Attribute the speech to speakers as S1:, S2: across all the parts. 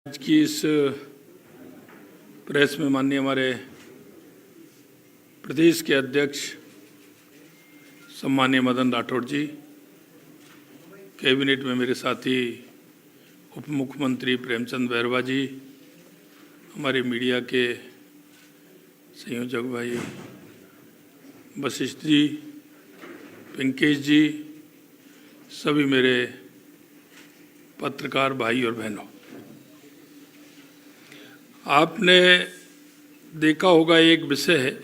S1: आज की इस प्रेस में माननीय हमारे प्रदेश के अध्यक्ष सम्माननीय मदन राठौड़ जी, कैबिनेट में मेरे साथी उप मुख्यमंत्री प्रेमचंद बैरवा जी, हमारे मीडिया के संयोजक भाई वशिष्ठ जी, पिंकेश जी, सभी मेरे पत्रकार भाई और बहनों, आपने देखा होगा एक विषय है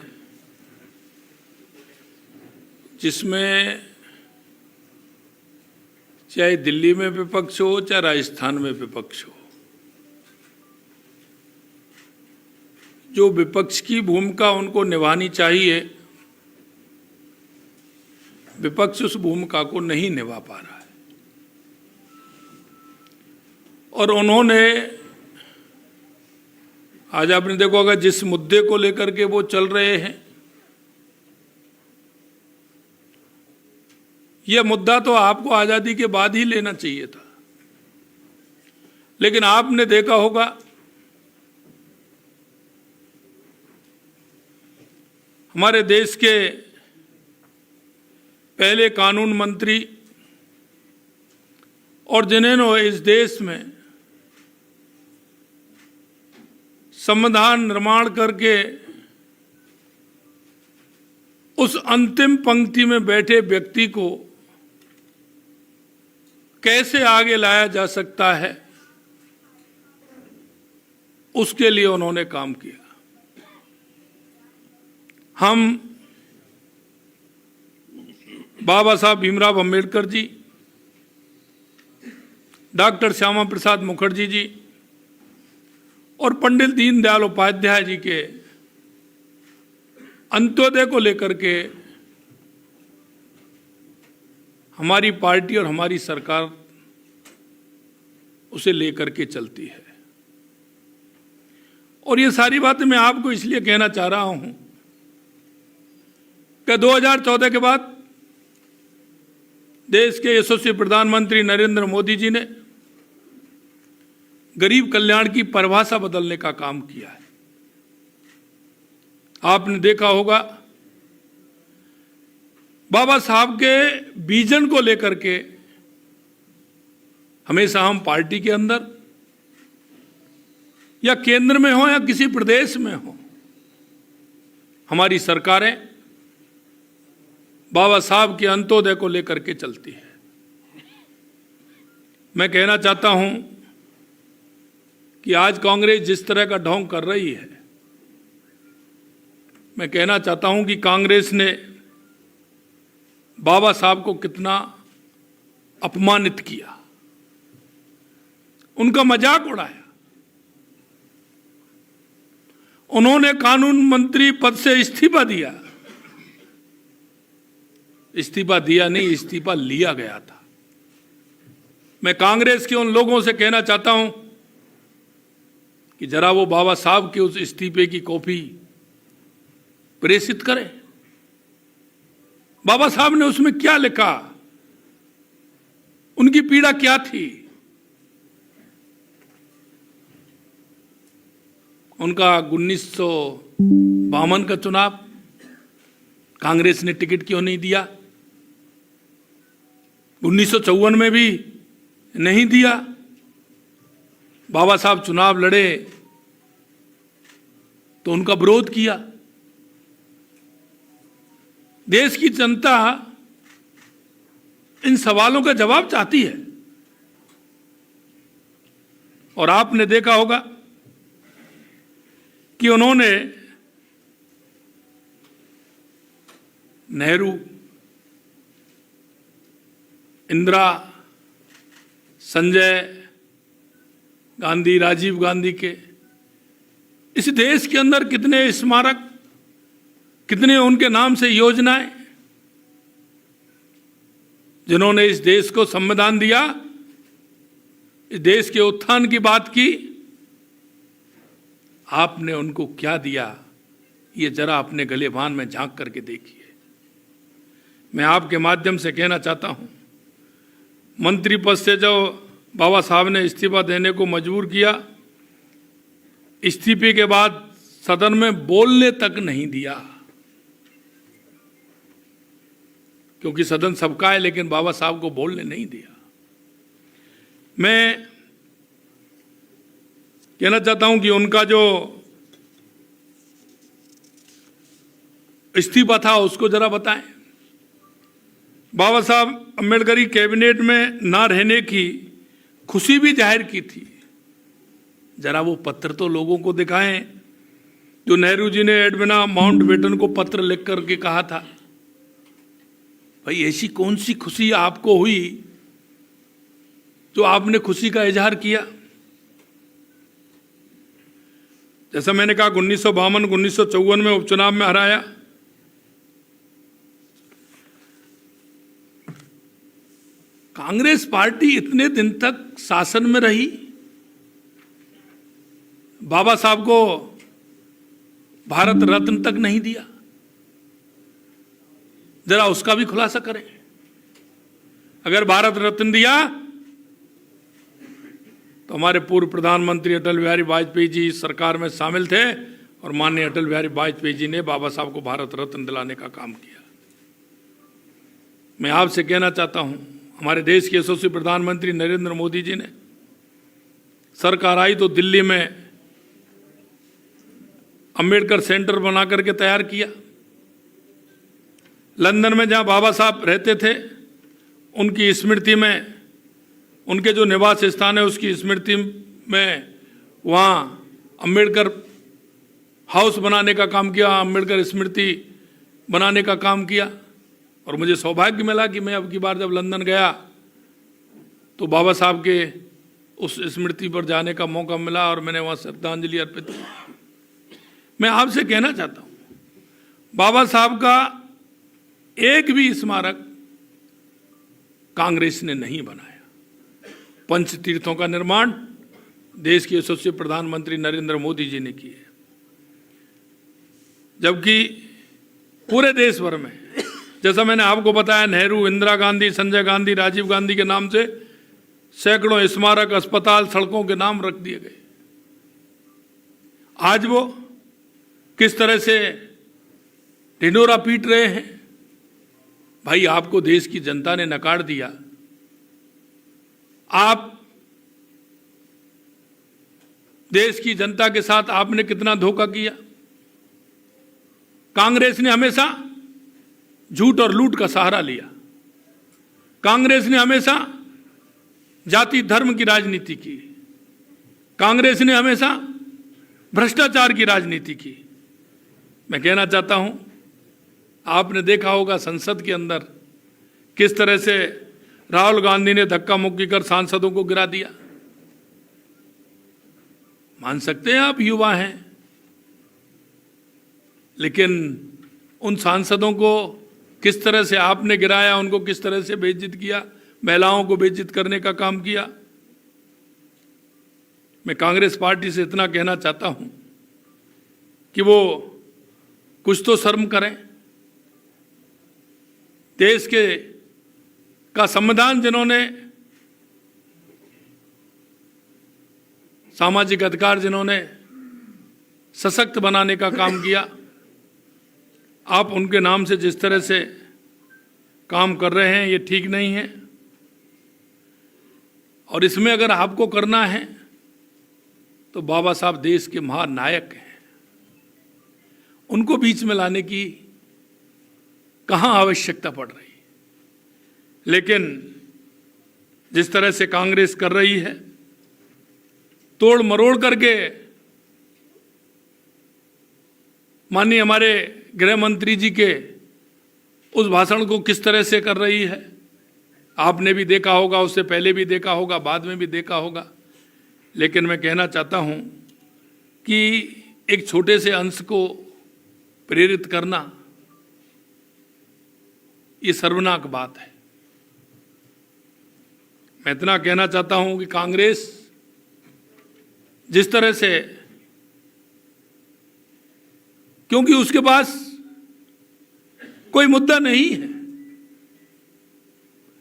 S1: जिसमें चाहे दिल्ली में विपक्ष हो चाहे राजस्थान में विपक्ष हो, जो विपक्ष की भूमिका उनको निभानी चाहिए, विपक्ष उस भूमिका को नहीं निभा पा रहा है। और उन्होंने आज आपने देखो अगर जिस मुद्दे को लेकर के वो चल रहे हैं, यह मुद्दा तो आपको आजादी के बाद ही लेना चाहिए था, लेकिन आपने देखा होगा हमारे देश के पहले कानून मंत्री और जिन्होंने इस देश में संविधान निर्माण करके उस अंतिम पंक्ति में बैठे व्यक्ति को कैसे आगे लाया जा सकता है, उसके लिए उन्होंने काम किया। हम बाबा साहब भीमराव अंबेडकर जी, डॉक्टर श्यामा प्रसाद मुखर्जी जी और पंडित दीनदयाल उपाध्याय जी के अंत्योदय को लेकर के हमारी पार्टी और हमारी सरकार उसे लेकर के चलती है। और ये सारी बातें मैं आपको इसलिए कहना चाह रहा हूं कि 2014 के बाद देश के यशस्वी प्रधानमंत्री नरेंद्र मोदी जी ने गरीब कल्याण की परिभाषा बदलने का काम किया है। आपने देखा होगा बाबा साहब के विजन को लेकर के हमेशा हम पार्टी के अंदर या केंद्र में हो या किसी प्रदेश में हो, हमारी सरकारें बाबा साहब के अंत्योदय को लेकर के चलती है। मैं कहना चाहता हूं कि आज कांग्रेस जिस तरह का ढोंग कर रही है, मैं कहना चाहता हूं कि कांग्रेस ने बाबा साहब को कितना अपमानित किया, उनका मजाक उड़ाया। उन्होंने कानून मंत्री पद से इस्तीफा दिया, इस्तीफा दिया नहीं, इस्तीफा लिया गया था। मैं कांग्रेस के उन लोगों से कहना चाहता हूं कि जरा वो बाबा साहब के उस इस्तीफे की कॉपी प्रेषित करें। बाबा साहब ने उसमें क्या लिखा, उनकी पीड़ा क्या थी, उनका 1952 का चुनाव कांग्रेस ने टिकट क्यों नहीं दिया, 1954 में भी नहीं दिया। बाबा साहब चुनाव लड़े तो उनका विरोध किया। देश की जनता इन सवालों का जवाब चाहती है। और आपने देखा होगा कि उन्होंने नेहरू, इंदिरा, संजय गांधी, राजीव गांधी के इस देश के अंदर कितने स्मारक, कितने उनके नाम से योजनाएं, जिन्होंने इस देश को संविधान दिया, इस देश के उत्थान की बात की, आपने उनको क्या दिया, ये जरा अपने गलेबान में झांक करके देखिए। मैं आपके माध्यम से कहना चाहता हूं, मंत्री पद से जो बाबा साहब ने इस्तीफा देने को मजबूर किया, इस्तीफे के बाद सदन में बोलने तक नहीं दिया, क्योंकि सदन सबका है, लेकिन बाबा साहब को बोलने नहीं दिया। मैं कहना चाहता हूं कि उनका जो इस्तीफा था उसको जरा बताएं। बाबा साहब अम्बेडकरी कैबिनेट में ना रहने की खुशी भी जाहिर की थी, जरा वो पत्र तो लोगों को दिखाएं जो नेहरू जी ने एडविना माउंटबेटन को पत्र लिख करके कहा था। भाई ऐसी कौन सी खुशी आपको हुई जो आपने खुशी का इजहार किया? जैसा मैंने कहा 1952 1954 में उपचुनाव में हराया, कांग्रेस पार्टी इतने दिन तक शासन में रही, बाबा साहब को भारत रत्न तक नहीं दिया, जरा उसका भी खुलासा करें। अगर भारत रत्न दिया तो हमारे पूर्व प्रधानमंत्री अटल बिहारी वाजपेयी जी सरकार में शामिल थे और माननीय अटल बिहारी वाजपेयी जी ने बाबा साहब को भारत रत्न दिलाने का काम किया। मैं आपसे कहना चाहता हूं, हमारे देश के यशस्वी प्रधानमंत्री नरेंद्र मोदी जी ने सरकार आई तो दिल्ली में अंबेडकर सेंटर बना करके तैयार किया। लंदन में जहां बाबा साहब रहते थे उनकी स्मृति में, उनके जो निवास स्थान है उसकी स्मृति में वहां अंबेडकर हाउस बनाने का काम किया, अंबेडकर स्मृति बनाने का काम किया। और मुझे सौभाग्य मिला कि मैं अब की बार जब लंदन गया तो बाबा साहब के उस स्मृति पर जाने का मौका मिला और मैंने वहां श्रद्धांजलि अर्पित की। मैं आपसे कहना चाहता हूं, बाबा साहब का एक भी स्मारक कांग्रेस ने नहीं बनाया। पंच तीर्थों का निर्माण देश के यशस्वी प्रधानमंत्री नरेंद्र मोदी जी ने किया, जबकि पूरे देश भर में, जैसा मैंने आपको बताया, नेहरू, इंदिरा गांधी, संजय गांधी, राजीव गांधी के नाम से सैकड़ों स्मारक, अस्पताल, सड़कों के नाम रख दिए गए। आज वो किस तरह से ढिंढोरा पीट रहे हैं। भाई आपको देश की जनता ने नकार दिया, आप देश की जनता के साथ आपने कितना धोखा किया। कांग्रेस ने हमेशा झूठ और लूट का सहारा लिया। कांग्रेस ने हमेशा जाति धर्म की राजनीति की। कांग्रेस ने हमेशा भ्रष्टाचार की राजनीति की। मैं कहना चाहता हूं, आपने देखा होगा संसद के अंदर किस तरह से राहुल गांधी ने धक्का मुक्की कर सांसदों को गिरा दिया। मान सकते हैं आप युवा हैं, लेकिन उन सांसदों को किस तरह से आपने गिराया, उनको किस तरह से बेइज्जत किया, महिलाओं को बेइज्जत करने का काम किया। मैं कांग्रेस पार्टी से इतना कहना चाहता हूं कि वो कुछ तो शर्म करें। देश के का संविधान जिन्होंने, सामाजिक अधिकार जिन्होंने सशक्त बनाने का काम किया, आप उनके नाम से जिस तरह से काम कर रहे हैं ये ठीक नहीं है। और इसमें अगर आपको करना है तो बाबा साहब देश के महानायक हैं, उनको बीच में लाने की कहां आवश्यकता पड़ रही। लेकिन जिस तरह से कांग्रेस कर रही है, तोड़ मरोड़ करके, माननीय हमारे गृह मंत्री जी के उस भाषण को किस तरह से कर रही है, आपने भी देखा होगा, उससे पहले भी देखा होगा, बाद में भी देखा होगा। लेकिन मैं कहना चाहता हूं कि एक छोटे से अंश को प्रेरित करना ये शर्मनाक बात है। मैं इतना कहना चाहता हूं कि कांग्रेस जिस तरह से, क्योंकि उसके पास कोई मुद्दा नहीं है,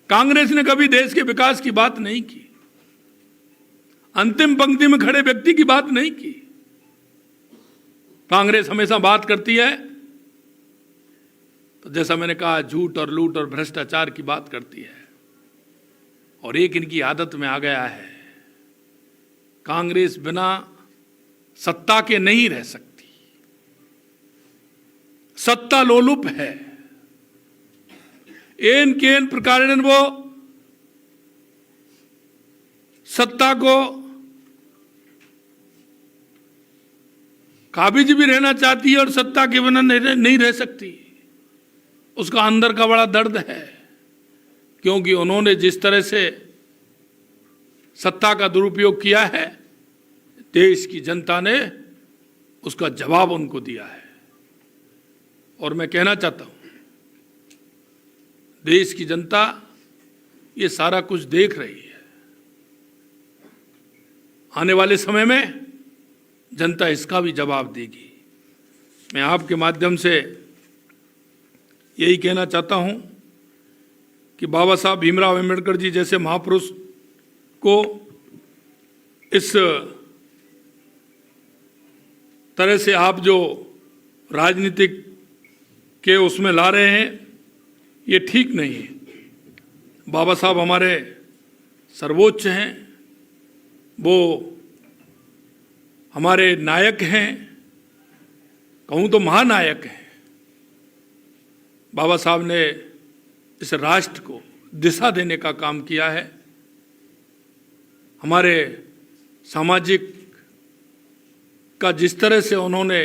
S1: कांग्रेस ने कभी देश के विकास की बात नहीं की, अंतिम पंक्ति में खड़े व्यक्ति की बात नहीं की। कांग्रेस हमेशा बात करती है तो जैसा मैंने कहा झूठ और लूट और भ्रष्टाचार की बात करती है, और एक इनकी आदत में आ गया है, कांग्रेस बिना सत्ता के नहीं रह सकती, सत्ता लोलुप है। एन केन प्रकार वो सत्ता को काबिज भी रहना चाहती है और सत्ता के बिना नहीं रह सकती। उसका अंदर का बड़ा दर्द है, क्योंकि उन्होंने जिस तरह से सत्ता का दुरुपयोग किया है, देश की जनता ने उसका जवाब उनको दिया है। और मैं कहना चाहता हूं, देश की जनता ये सारा कुछ देख रही है। आने वाले समय में जनता इसका भी जवाब देगी। मैं आपके माध्यम से यही कहना चाहता हूं कि बाबा साहब भीमराव अम्बेडकर जी जैसे महापुरुष को इस तरह से आप जो राजनीतिक के उसमें ला रहे हैं, ये ठीक नहीं है। बाबा साहब हमारे सर्वोच्च हैं, वो हमारे नायक हैं, कहूँ तो महानायक हैं। बाबा साहब ने इस राष्ट्र को दिशा देने का काम किया है। हमारे सामाजिक का जिस तरह से उन्होंने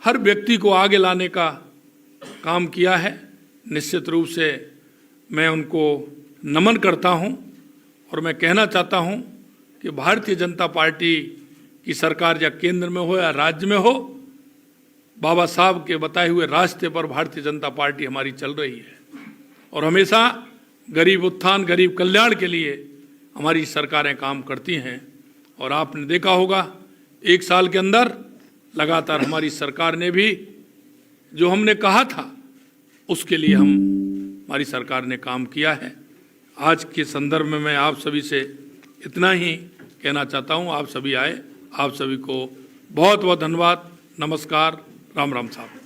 S1: हर व्यक्ति को आगे लाने का काम किया है, निश्चित रूप से मैं उनको नमन करता हूं। और मैं कहना चाहता हूं कि भारतीय जनता पार्टी की सरकार या केंद्र में हो या राज्य में हो, बाबा साहब के बताए हुए रास्ते पर भारतीय जनता पार्टी हमारी चल रही है और हमेशा गरीब उत्थान, गरीब कल्याण के लिए हमारी सरकारें काम करती हैं। और आपने देखा होगा 1 साल के अंदर लगातार हमारी सरकार ने भी जो हमने कहा था उसके लिए हमारी सरकार ने काम किया है। आज के संदर्भ में मैं आप सभी से इतना ही कहना चाहता हूं। आप सभी आए, आप सभी को बहुत बहुत धन्यवाद। नमस्कार, राम राम साहब।